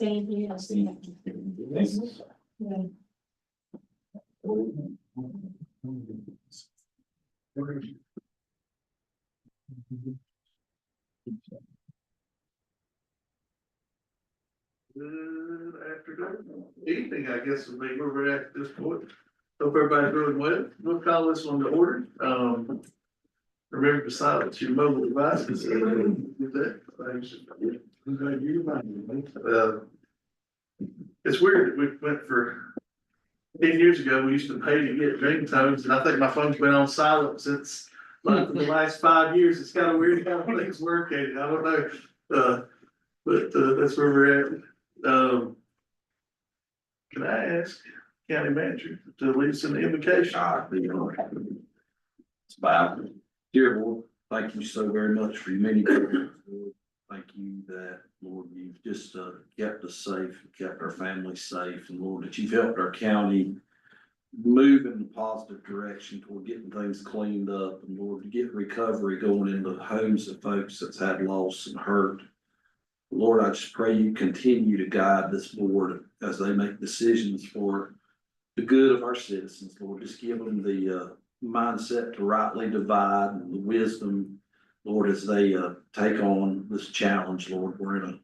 staying here. Yeah. Good afternoon, evening, I guess would be where we're at this point. Hope everybody's doing well. We'll call this one to order. Remember to silence your mobile devices. With that, thanks. It's weird that we went for 10 years ago, we used to pay to get ringtones, and I think my phone's been on silent since like for the last 5 years. It's kind of weird how things work, and I don't know. But that's where we're at. Can I ask county manager to lead us in the invocation? It's about, dear Lord, thank you so very much for your many prayers, Lord. Thank you that, Lord, you've just kept us safe, kept our families safe, and Lord, that you've helped our county move in a positive direction toward getting things cleaned up, and Lord, to get recovery going into homes of folks that's had loss and hurt. Lord, I just pray you continue to guide this board as they make decisions for the good of our citizens, Lord. Just give them the mindset to rightly divide and the wisdom, Lord, as they take on this challenge, Lord. We're in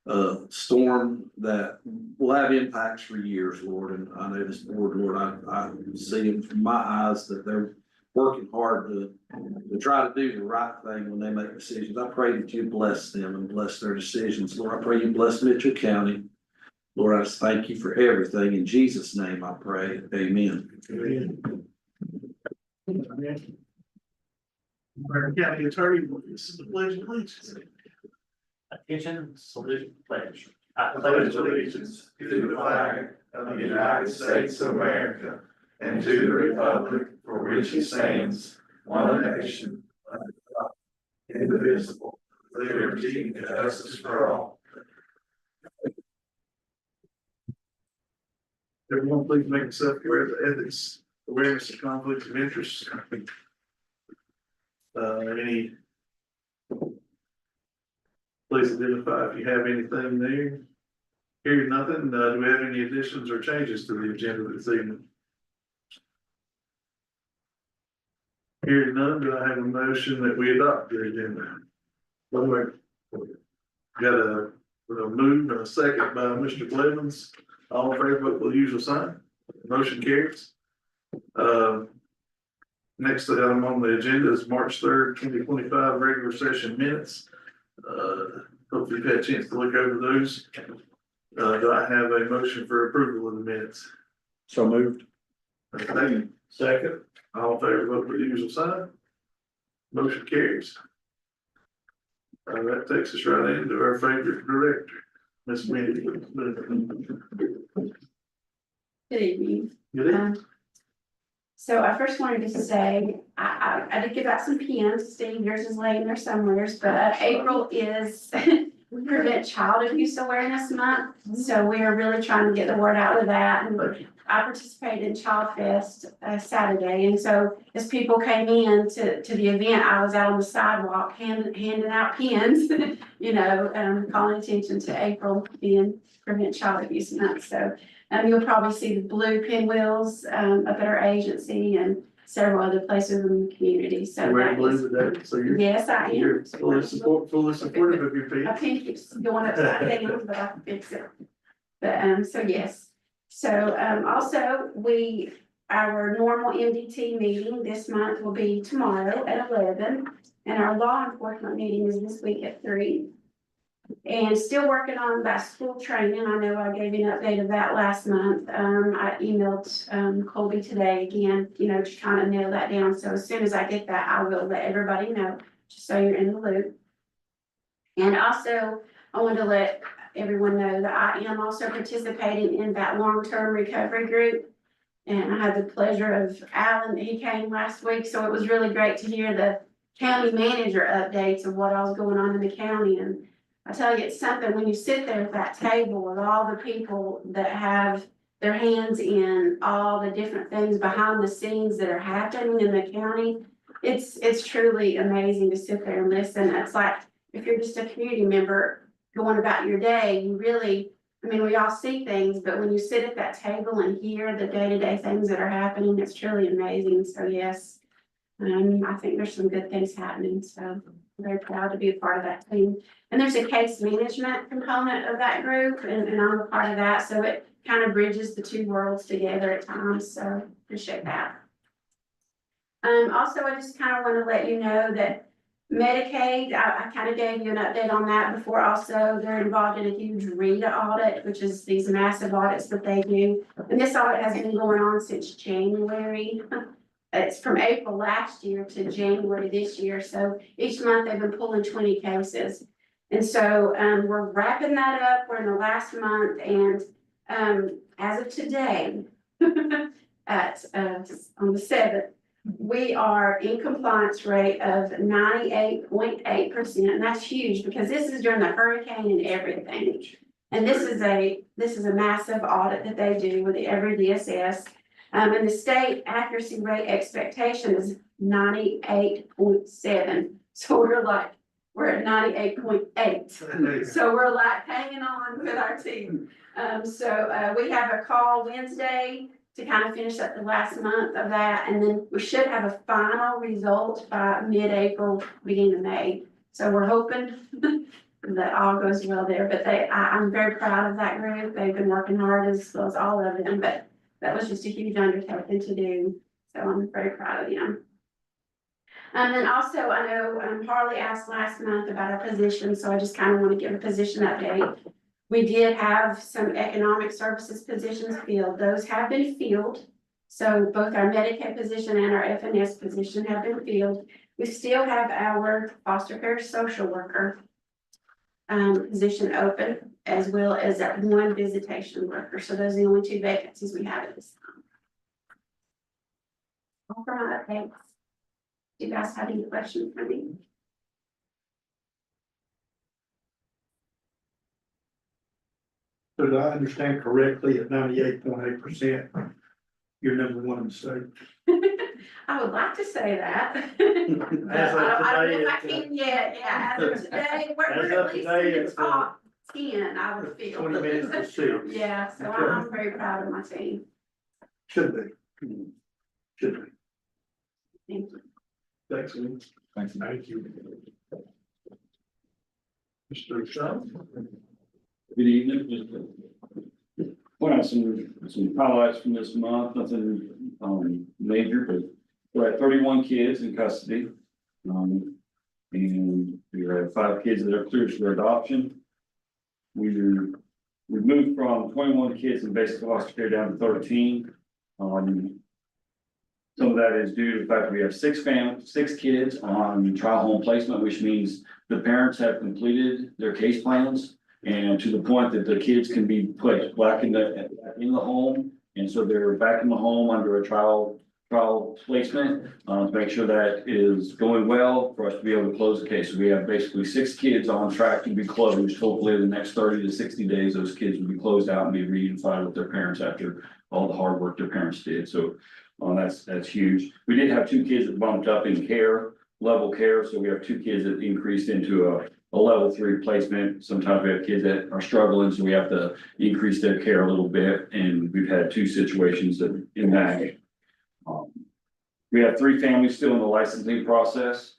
a storm that will have impacts for years, Lord. And I know this board, Lord, I see them from my eyes that they're working hard to try to do the right thing when they make decisions. I pray that you bless them and bless their decisions. Lord, I pray you bless Mitchell County. Lord, I just thank you for everything. In Jesus' name I pray. Amen. Our county attorney, this is the pledge of allegiance. Attention, salute, pledge. I pledge allegiance to the flag of the United States of America and to the republic for which it stands, one nation, under God, indivisible, with liberty and justice for all. Everyone, please make yourself aware of the ethics, awareness of conflicts of interest. Any? Please identify if you have anything there. Hearing nothing, do we have any additions or changes to the agenda this evening? Hearing none, do I have a motion that we adopt the agenda? Got a move and a second by Mr. Blevins. All in favor, vote with the usual sign. Motion carries. Next item on the agenda is March 3rd, 2025, regular session minutes. Hopefully you've had a chance to look over those. Do I have a motion for approval of the minutes? So moved. Second. All in favor, vote with the usual sign. Motion carries. That takes us right into our favorite director, Ms. Wendy. Good evening. Good evening. So I first wanted to say, I did give out some pens. Steve, yours is laying there somewheres, but April is Prevent Child Abuse Awareness Month. So we are really trying to get the word out of that. And I participated in Child Fest Saturday. And so as people came in to the event, I was out on the sidewalk handing out pens, you know, calling attention to April being Prevent Child Abuse Month. So you'll probably see the blue pinwheels up at our agency and several other places in the community. So You wearing that blue is, today, so yes, I am. you're fully supportive of your I piece. think it's going upside down, but I can fix it. But, so yes. So, also, our normal MDT meeting this month will be tomorrow at 11. And our law enforcement meeting is this week at 3. And still working on that school training. I know I gave you an update of that last month. I emailed, Colby today again, you know, just trying to nail that down. So as soon as I get that, I will let everybody know, just so you're in the loop. And also, I want to let everyone know that I am also participating in that long-term recovery group. And I had the pleasure of Alan, he came last week, so it was really great to hear the county manager updates of what all was going on in the county. And I tell you, it's something when you sit there at that table with all the people that have their hands in all the different things behind the scenes that are happening in the county. It's truly amazing to sit there and listen. It's like, if you're just a community member going about your day, you really I mean, we all see things, but when you sit at that table and hear the day-to-day things that are happening, it's truly amazing. So yes. I think there's some good things happening, so I'm very proud to be a part of that team. And there's a case management component of that group, and I'm a part of that, so it kind of bridges the two worlds together at times, so appreciate that. Also, I just kind of want to let you know that Medicaid, I kind of gave you an update on that before. Also, they're involved in a huge RETA audit, which is these massive audits that they do. And this audit has been going on since January. It's from April last year to January this year, so each month they've been pulling 20 cases. And so, we're wrapping that up, we're in the last month, and, as of today, on the 7th, we are in compliance rate of 98.8%, and that's huge, because this is during the hurricane and everything. And this is a massive audit that they do with every DSS. And the state accuracy rate expectation is 98.7. So we're at 98.8. So we're like hanging on with our team. We have a call Wednesday to kind of finish up the last month of that. And then we should have a final result by mid-April, beginning of May. So we're hoping that all goes well there. But I'm very proud of that group. They've been working hard as well as all of them. But that was just a huge undertaking to do, so I'm very proud of them. And then also, I know Harley asked last month about our position, so I just kind of want to give a position update. We did have some economic services positions filled. Those have been filled. So both our Medicaid position and our FNS position have been filled. We still have our foster care social worker position open, as well as that one visitation worker. So those are the only two vacancies we have at this time. All for my updates. Do you guys have any questions for me? So do I understand correctly, at 98.8%, you're number one in the state? I would like to say that. As I of don't know if I today, can yet, yeah, as of today, we're As at of least today, in the it's, top 10, I would feel. 20 minutes to 6. Yeah, so I'm very proud of my team. Should be. Should be. Thank you. Thanks, Lynn. Thank you. Thank you. Mr. Shaw? Good evening. Point out some highlights from this month, nothing major, but we're at 31 kids in custody. And we have 5 kids that are cleared for adoption. We've moved from 21 kids in basic foster care down to 13. Some of that is due to the fact that we have 6 kids on trial home placement, which means the parents have completed their case plans. And to the point that the kids can be placed back in the home, and so they're back in the home under a trial placement, to make sure that is going well for us to be able to close the case. So we have basically 6 kids on track to be closed. Hopefully in the next 30 to 60 days, those kids will be closed out and be reunified with their parents after all the hard work their parents did. So that's huge. We did have 2 kids that bumped up in level care. So we have 2 kids that increased into a level 3 placement. Sometimes we have kids that are struggling, so we have to increase their care a little bit. And we've had 2 situations that in that. We have 3 families still in the licensing process.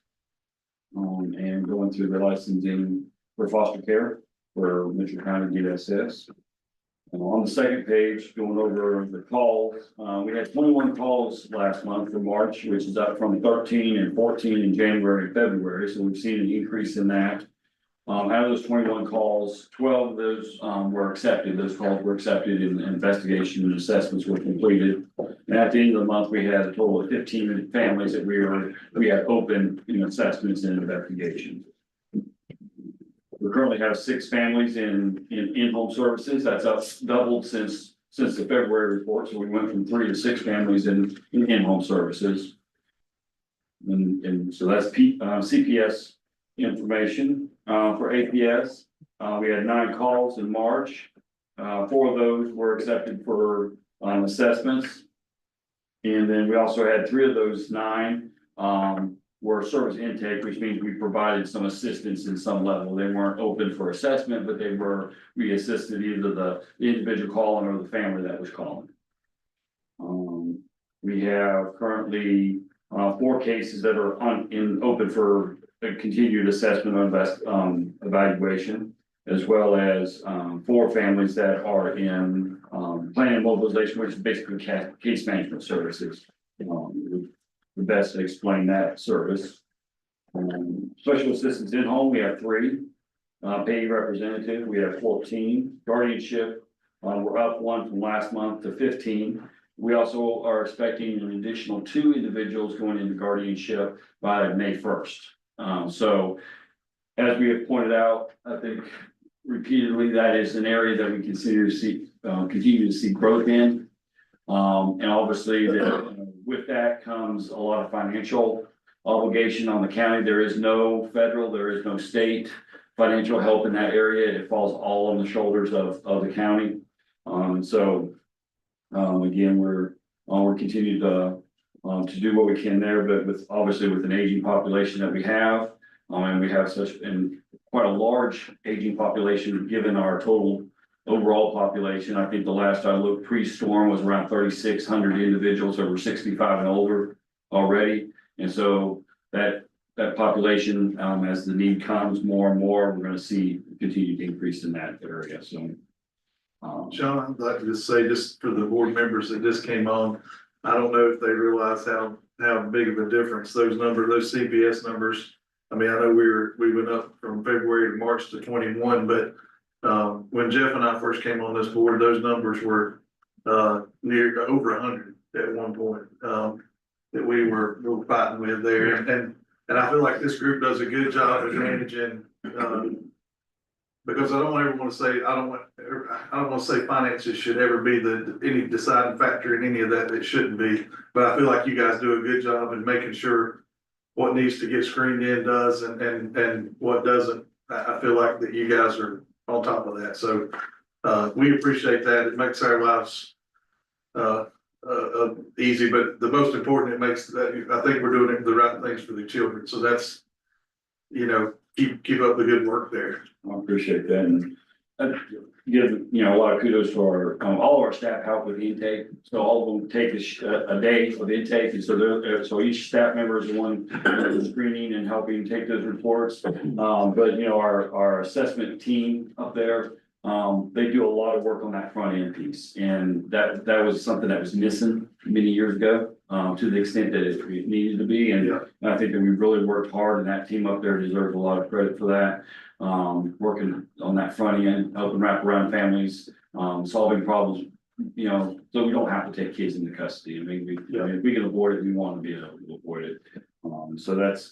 And going through the licensing for foster care for Mitchell County DSS. On the second page, going over the calls, we had 21 calls last month for March, which is up from 13 and 14 in January and February. So we've seen an increase in that. Out of those 21 calls, 12 of those were accepted. Those calls were accepted and investigation and assessments were completed. And at the end of the month, we had a total of 15 families that we had open in assessments and investigations. We currently have 6 families in-home services. That's up doubled since the February report. So we went from 3 to 6 families in-home services. And so that's CPS information. For APS, we had 9 calls in March. 4 of those were accepted for assessments. And then we also had 3 of those 9 were service intake, which means we provided some assistance in some level. They weren't open for assessment, but we assisted either the individual calling or the family that was calling. We have currently 4 cases that are open for a continued assessment or evaluation, as well as 4 families that are in plan and mobilization, which is basically case management services. The best to explain that service. Special assistance in home, we have 3. Payee representative, we have 14. Guardianship, we're up 1 from last month to 15. We also are expecting an additional 2 individuals going into guardianship by May 1st. So as we have pointed out, I think repeatedly, that is an area that we continue to see growth in. And obviously with that comes a lot of financial obligation on the county. There is no federal, there is no state financial help in that area. It falls all on the shoulders of the county. Again, we're continuing to do what we can there, but with obviously with an aging population that we have, and we have quite a large aging population given our total overall population. I think the last I looked pre-storm was around 3,600 individuals over 65 and older already. And so that population, as the need comes more and more, we're going to see continued increase in that area. So. Sean, I'd like to just say, just for the board members that just came on, I don't know if they realize how big of a difference those CPS numbers. I mean, I know we went up from February to March to 21, but when Jeff and I first came on this board, those numbers were near over 100 at one point that we were fighting with there, and I feel like this group does a good job of managing. Because I don't ever want to say, I don't want to say finances should ever be any deciding factor in any of that. It shouldn't be, but I feel like you guys do a good job in making sure what needs to get screened in does and what doesn't. I feel like that you guys are on top of that. So we appreciate that. It makes our lives easy, but the most important, it makes that I think we're doing the right things for the children. So that's, keep up the good work there. I appreciate that, and give a lot of kudos to our all of our staff help with the intake. So all of them take a day of intake, and so each staff member is the one screening and helping take those reports. But our assessment team up there, they do a lot of work on that front end piece, and that was something that was missing many years ago. To the extent that it needed to be, and I think that we really worked hard, and that team up there deserves a lot of credit for that. Working on that front end, helping wrap around families, solving problems, so we don't have to take kids into custody. I mean, if we can avoid it, we want to be able to avoid it. So it's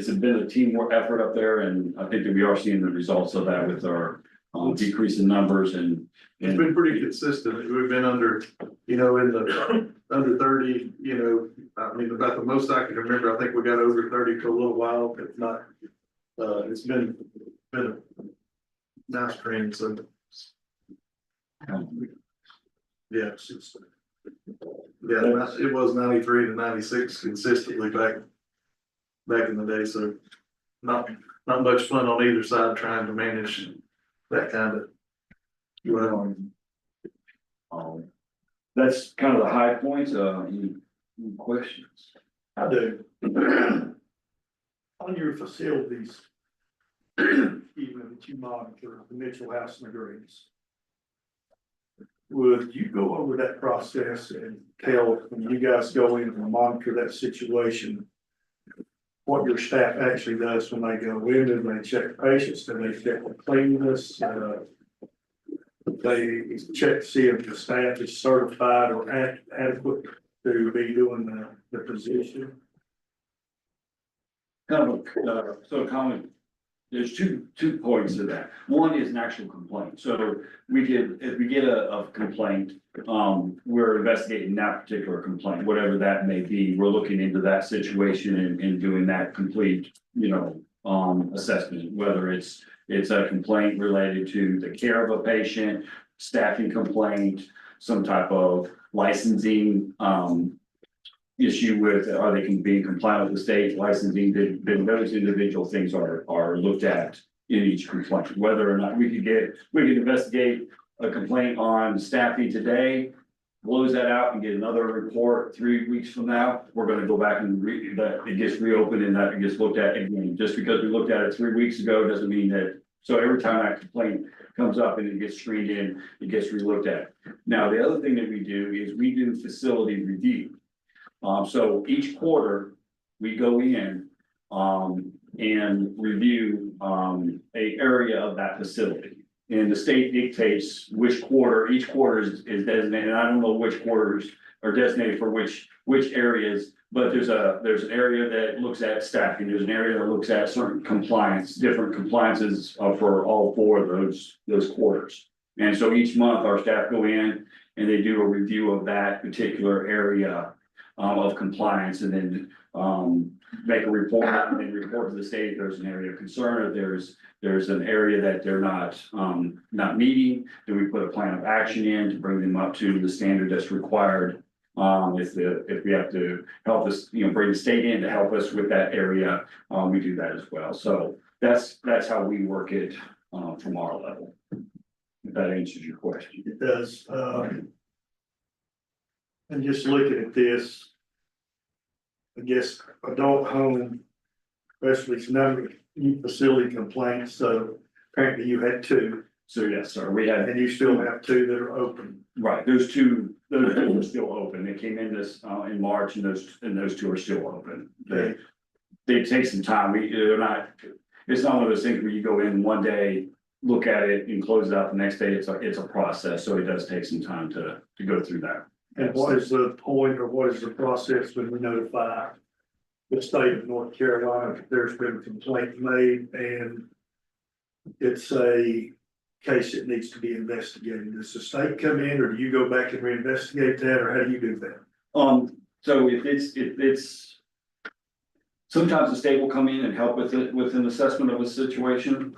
been a teamwork effort up there, and I think that we are seeing the results of that with our decrease in numbers and. It's been pretty consistent. We've been under, in the under 30, I mean, about the most I can remember. I think we got over 30 for a little while, but not, it's been a nice trend. So, yeah, it was 93 to 96 consistently back in the day. So not much fun on either side trying to manage that kind of. That's kind of the high points. Any questions? I do. On your facilities, even that you monitor, the Mitchell House and the Greens, would you go over that process and tell when you guys go in and monitor that situation, what your staff actually does when they go in? Do they check patients? Do they check the cleanliness? They check to see if the staff is certified or adequate to be doing the position. There's two points to that. One is an actual complaint. So if we get a complaint, we're investigating that particular complaint, whatever that may be. We're looking into that situation and doing that complete, assessment, whether it's a complaint related to the care of a patient, staffing complaint, some type of licensing, issue with, are they can be compliant with the state licensing, then those individual things are looked at in each complaint, whether or not we could investigate a complaint on staffing today, blows that out and get another report 3 weeks from now, we're gonna go back and that it gets reopened and that it gets looked at again. Just because we looked at it 3 weeks ago doesn't mean that, so every time that complaint comes up and it gets screened in, it gets relooked at. Now, the other thing that we do is we do facility review. So each quarter, we go in, and review, a area of that facility. And the state dictates which quarter, each quarter is designated, and I don't know which quarters are designated for which areas. But there's an area that looks at staffing, there's an area that looks at certain compliance, different compliances for all four of those quarters. And so each month, our staff go in and they do a review of that particular area of compliance, and then make a report and then report to the state if there's an area of concern, or there's an area that they're not meeting, then we put a plan of action in to bring them up to the standard that's required. If we have to help us, bring the state in to help us with that area, we do that as well. So that's how we work it from our level. If that answers your question. It does, and just looking at this, I guess adult home, especially it's number of facility complaints, so apparently you had 2, So yes, sir, we had, and you still have 2 that are open. right, those two are still open. They came in in March, and those 2 are still open. They take some time. It's not one of those things where you go in one day, look at it and close it out the next day. It's a process, so it does take some time to go through that. And what is the point, or what is the process when we notify the state of North Carolina if there's been a complaint made and it's a case that needs to be investigated? Does the state come in, or do you go back and reinvestigate that, or how do you do that? So if it's. Sometimes the state will come in and help with an assessment of a situation.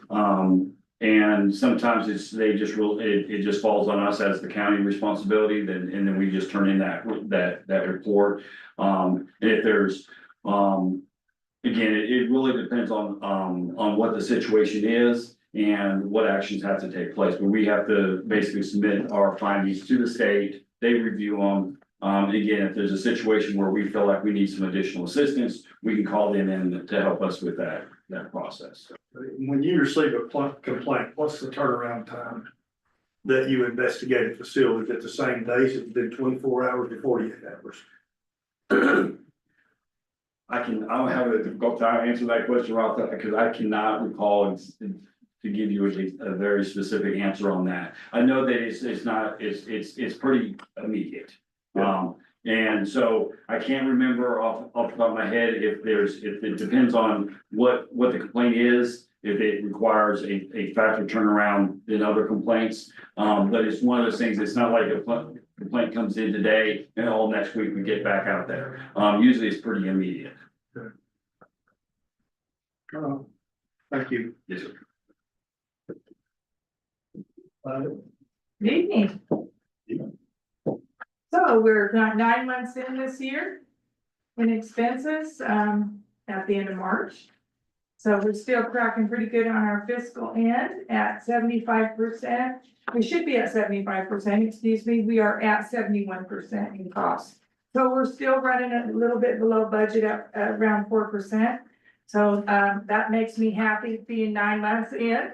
And sometimes it just falls on us as the county responsibility, and then we just turn in that report. And if there's, again, it really depends on what the situation is and what actions have to take place. But we have to basically submit our findings to the state, they review them. Again, if there's a situation where we feel like we need some additional assistance, we can call them in to help us with that process. When you receive a complaint, what's the turnaround time that you investigate a facility? Is it the same days? It's been 24 hours or 48 hours? I don't have a difficult time answering that question right off, because I cannot recall to give you a very specific answer on that. I know that it's pretty immediate. And so I can't remember off the top of my head if it depends on what the complaint is, if it requires a faster turnaround than other complaints. But it's one of those things, it's not like a complaint comes in today and all next week we get back out there. Usually it's pretty immediate. Thank you. Yes, sir. Good evening. So we're 9 months in this year in expenses, at the end of March. So we're still cracking pretty good on our fiscal end at 75%. We should be at 75%, excuse me. We are at 71% in costs. So we're still running a little bit below budget at around 4%. So that makes me happy being 9 months in.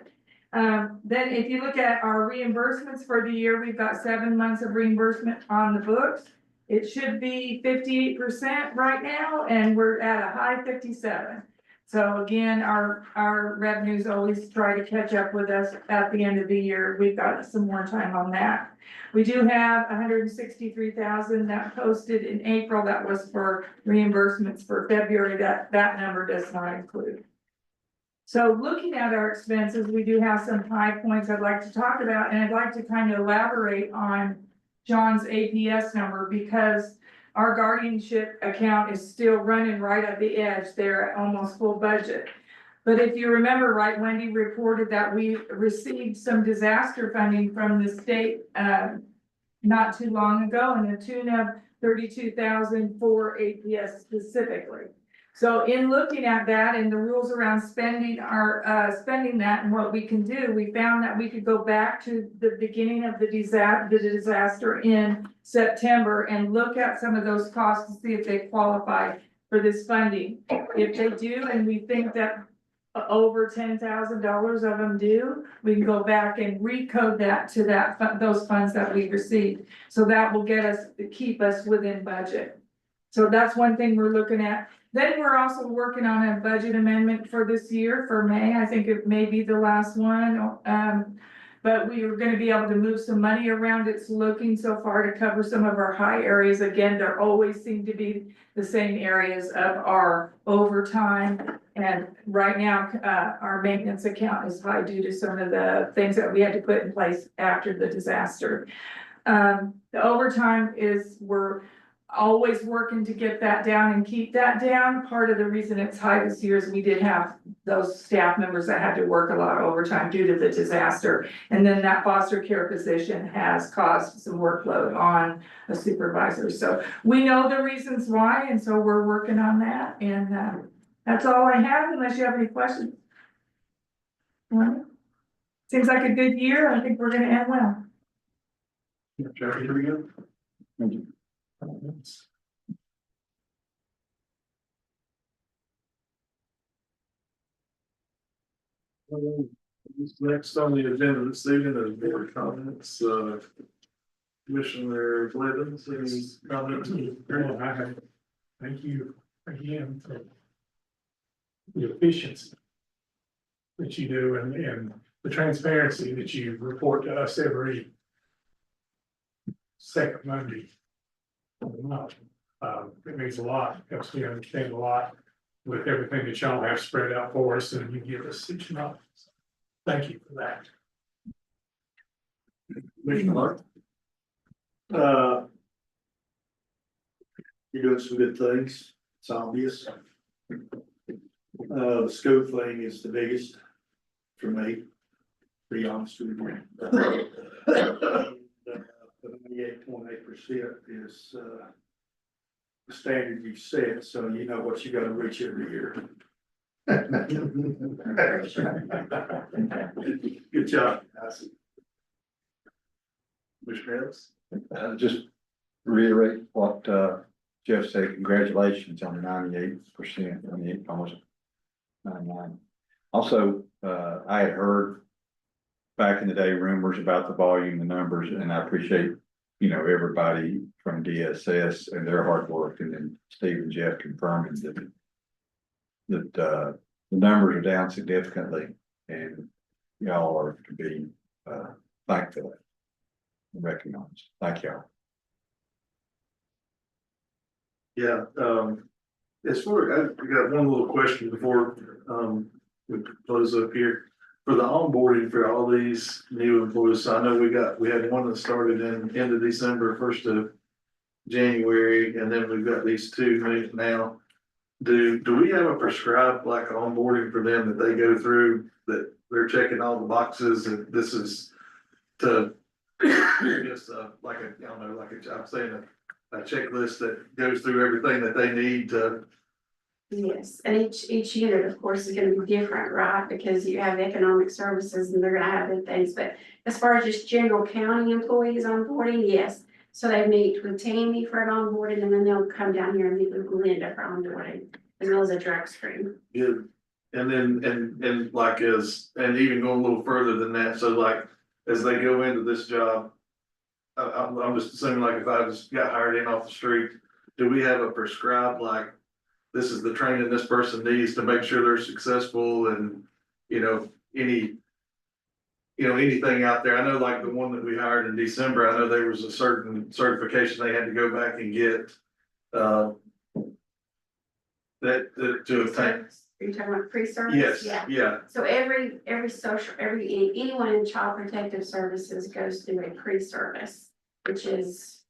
Then if you look at our reimbursements for the year, we've got 7 months of reimbursement on the books. It should be 58% right now, and we're at a high 57. So again, our revenues always try to catch up with us at the end of the year. We've got some more time on that. We do have 163,000 that posted in April. That was for reimbursements for February. That number does not include. So looking at our expenses, we do have some high points I'd like to talk about, and I'd like to kind of elaborate on John's APS number, because our guardianship account is still running right at the edge there at almost full budget. But if you remember right, Wendy reported that we received some disaster funding from the state not too long ago, in the tune of 32,000 for APS specifically. So in looking at that and the rules around spending spending that and what we can do, we found that we could go back to the beginning of the disaster in September and look at some of those costs to see if they qualify for this funding. If they do, and we think that over $10,000 of them do, we can go back and recode that to those funds that we received. So that will keep us within budget. So that's one thing we're looking at. Then we're also working on a budget amendment for this year, for May. I think it may be the last one. But we are gonna be able to move some money around. It's looking so far to cover some of our high areas. Again, there always seem to be the same areas of our overtime. And right now, our maintenance account is high due to some of the things that we had to put in place after the disaster. The overtime we're always working to get that down and keep that down. Part of the reason it's high this year is we did have those staff members that had to work a lot of overtime due to the disaster. And then that foster care position has caused some workload on a supervisor. So we know the reasons why, and so we're working on that. And that's all I have, unless you have any questions. Seems like a good year. I think we're gonna end well. Jackie, here we go. Thank you. Next on the agenda this evening is board comments, Commissioner Blevins, any comments? Thank you again for the efficiency that you do and the transparency that you report to us every second Monday of the month. It means a lot, helps me understand a lot with everything that y'all have spread out for us and you give us each month. Thank you for that. Commissioner Mark? You're doing some good things, it's obvious. The school thing is the biggest for me, to be honest with you. The 98.8% is the standard you set, so you know what you gotta reach every year. Good job, guys. Commissioner Ellis? Just reiterate what Jeff said, congratulations on the 98%, 98, almost 99. Also, I had heard back in the day rumors about the volume, the numbers, and I appreciate, everybody from DSS and their hard work, and then Steve and Jeff confirming that the numbers are down significantly, and y'all are to be thankful and recognized. Thank y'all. Yeah, as far, I got one little question before, we close up here. For the onboarding for all these new employees, so I know we had one that started in end of December, 1st of January, and then we've got these two new now. Do we have a prescribed like onboarding for them that they go through, that they're checking all the boxes, and this is to just like a, I don't know, like I'm saying a checklist that goes through everything that they need to. Yes, and each unit, of course, is gonna be different, right? Because you have economic services and they're gonna have their things, but as far as just general county employees onboarding, yes. So they meet with Tammy for an onboarding, and then they'll come down here and meet with Linda for onboarding, as well as a drug screen. Good. And then, and like and even going a little further than that, so like, as they go into this job. I'm just assuming, like, if I just got hired in off the street, do we have a prescribed, like, this is the training this person needs to make sure they're successful, and, anything out there? I know, like, the one that we hired in December, I know there was a certain certification they had to go back and get, that to obtain. Are you talking about pre-service? Yes, Yeah. yeah, So every anyone in child protective services goes through a pre-service, which is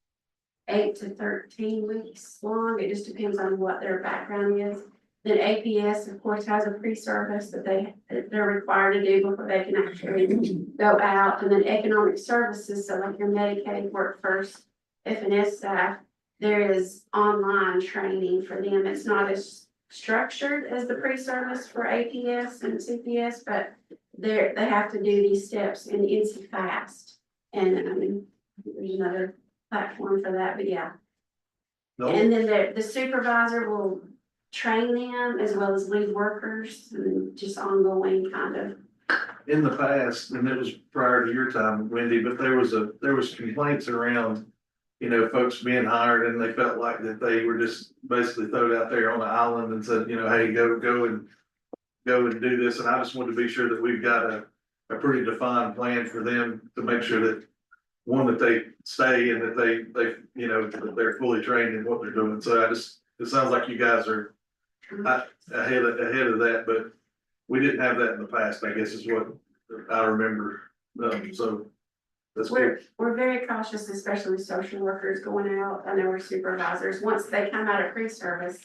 8 to 13 weeks long. It just depends on what their background is. Then APS, of course, has a pre-service that they're required to do before they can actually go out. And then economic services, so like your Medicaid, work first, F&S staff, there is online training for them. It's not as structured as the pre-service for APS and CPS, but they have to do these steps in NC Fast. And I mean, there's another platform for that, but yeah. And then the supervisor will train them as well as lead workers and just ongoing kind of. In the past, and it was prior to your time, Wendy, but there was complaints around, you know, folks being hired and they felt like that they were just basically thrown out there on the island and said, you know, hey, go and do this. And I just wanted to be sure that we've got a pretty defined plan for them to make sure that, one, that they stay and that they, you know, that they're fully trained in what they're doing. So it sounds like you guys are ahead of that, but we didn't have that in the past, I guess is what I remember. So that's good. We're very cautious, especially with social workers going out. I know we're supervisors. Once they come out of pre-service,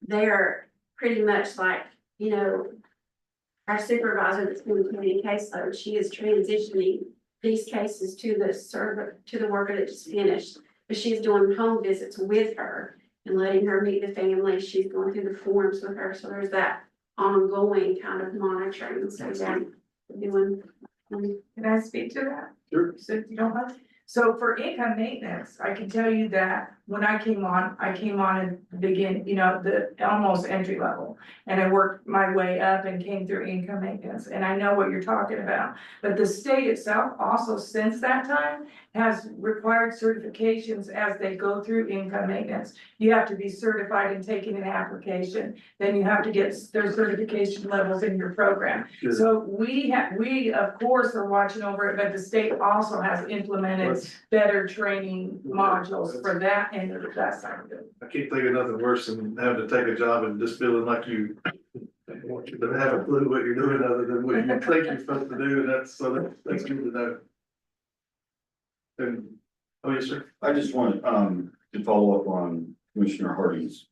they are pretty much like, you know, our supervisor that's been doing caseload, she is transitioning these cases to the worker that just finished. But she's doing home visits with her and letting her meet the family. She's going through the forms with her. So there's that ongoing kind of monitoring. So yeah, doing. Can I speak to that? Sure. So if you don't mind. So for income maintenance, I can tell you that when I came on and begin, you know, the almost entry level. And I worked my way up and came through income maintenance, and I know what you're talking about. But the state itself also since that time has required certifications as they go through income maintenance. You have to be certified in taking an application, then you have to get their certification levels in your program. Sure. So we of course are watching over it, but the state also has implemented better training modules for that end of that side of it. I can't think of nothing worse than having to take a job and just feeling like you don't have a clue what you're doing other than what you think you're supposed to do, and that's good to know. And, oh, yes, sir. I just want, to follow up on Commissioner Hardy's,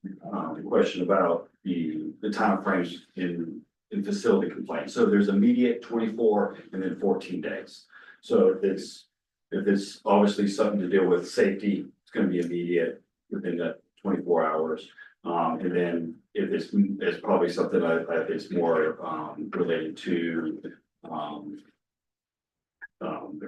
question about the timeframes in facility complaints. So there's immediate 24 and then 14 days. So if it's obviously something to deal with safety, it's gonna be immediate within that 24 hours. And then if it's probably something that it's more, related to,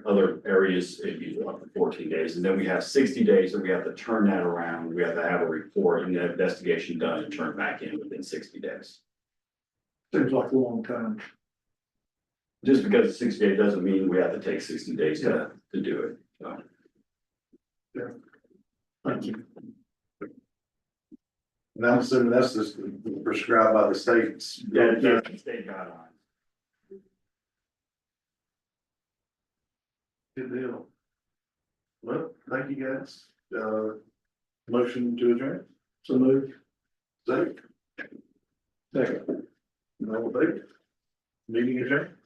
other areas, it'd be up to 14 days. And then we have 60 days that we have to turn that around. We have to have a report and the investigation done and turn back in within 60 days. Seems like a long time. Just because it's 60 days doesn't mean we have to take 60 days to do it. So. Thank you. And I'm assuming that's just prescribed by the states. Yeah, that's state guidelines. Good deal. Well, thank you guys. Motion to adjourn. So move. Second. No debate. Meeting adjourned.